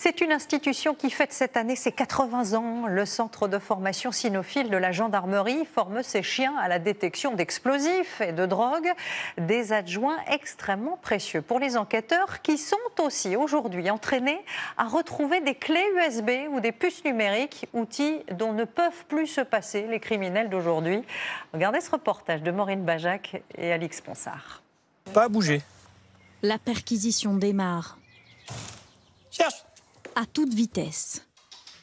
C'est une institution qui fête cette année ses 80 ans. Le centre de formation cynophile de la gendarmerie forme ses chiens à la détection d'explosifs et de drogues, des adjoints extrêmement précieux pour les enquêteurs qui sont aussi aujourd'hui entraînés à retrouver des clés USB ou des puces numériques, outils dont ne peuvent plus se passer les criminels d'aujourd'hui. Regardez ce reportage de Maureen Bajac et Alix Ponsard. Pas à bouger. La perquisition démarre. Cherche. À toute vitesse.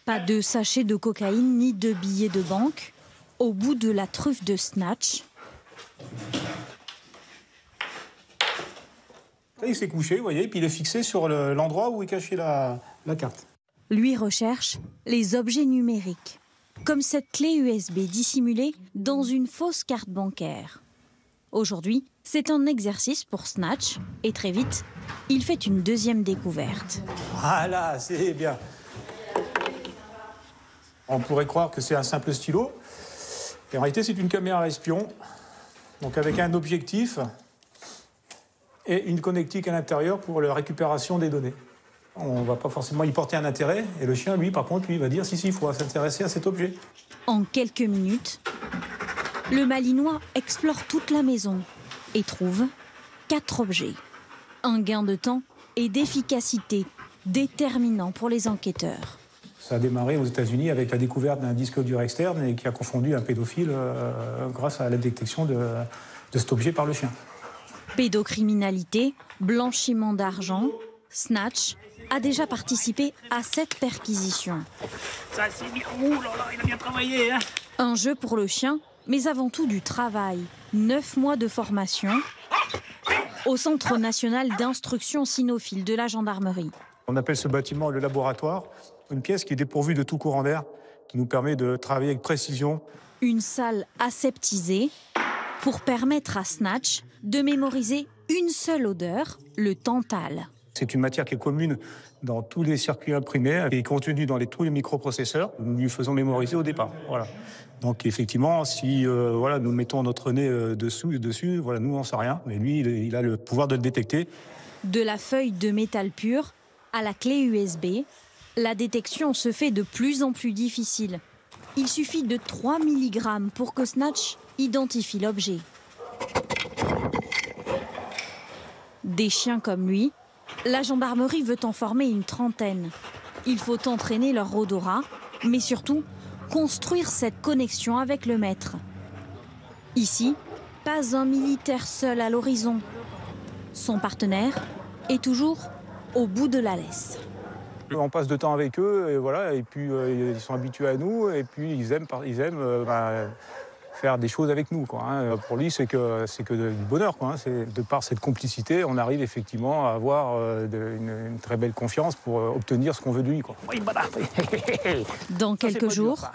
Pas de sachet de cocaïne ni de billets de banque. Au bout de la truffe de snatch. Il s'est couché, vous voyez, puis il est fixé sur l'endroit où est cachée la carte. Lui recherche les objets numériques, comme cette clé USB dissimulée dans une fausse carte bancaire. Aujourd'hui, c'est un exercice pour Snatch et très vite, il fait une deuxième découverte. Voilà, c'est bien. On pourrait croire que c'est un simple stylo. Et en réalité, c'est une caméra espion, donc avec un objectif et une connectique à l'intérieur pour la récupération des données. On ne va pas forcément y porter un intérêt. Et le chien, lui, par contre, lui, va dire si, il faut s'intéresser à cet objet. En quelques minutes, le Malinois explore toute la maison et trouve 4 objets. Un gain de temps et d'efficacité déterminant pour les enquêteurs. Ça a démarré aux États-Unis avec la découverte d'un disque dur externe et qui a confondu un pédophile grâce à la détection de cet objet par le chien. Pédocriminalité, blanchiment d'argent, Snatch a déjà participé à 7 perquisitions. Ça, c'est bien. Ouh là là, il a bien travaillé, hein. Un jeu pour le chien, mais avant tout du travail. 9 mois de formation au Centre national d'instruction cynophile de la gendarmerie. On appelle ce bâtiment le laboratoire, une pièce qui est dépourvue de tout courant d'air, qui nous permet de travailler avec précision. Une salle aseptisée pour permettre à Snatch de mémoriser une seule odeur, le tantale. C'est une matière qui est commune dans tous les circuits imprimés et contenue dans tous les microprocesseurs. Nous lui faisons mémoriser au départ. Voilà. Donc effectivement, si nous mettons notre nez dessus, voilà, nous on ne sait rien, mais lui, il a le pouvoir de le détecter. De la feuille de métal pur à la clé USB, la détection se fait de plus en plus difficile. Il suffit de 3 mg pour que Snatch identifie l'objet. Des chiens comme lui, la gendarmerie veut en former une trentaine. Il faut entraîner leur odorat, mais surtout construire cette connexion avec le maître. Ici, pas un militaire seul à l'horizon. Son partenaire est toujours au bout de la laisse. On passe de temps avec eux, et voilà, et puis ils sont habitués à nous, et puis ils aiment faire des choses avec nous, quoi, hein. Pour lui, c'est que du bonheur, quoi, hein. De par cette complicité, on arrive effectivement à avoir une très belle confiance pour obtenir ce qu'on veut de lui, quoi. Dans quelques jours,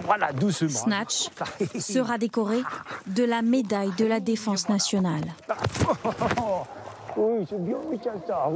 voilà, doucement. Snatch sera décoré de la médaille de la Défense nationale. Oui, c'est bien, ça.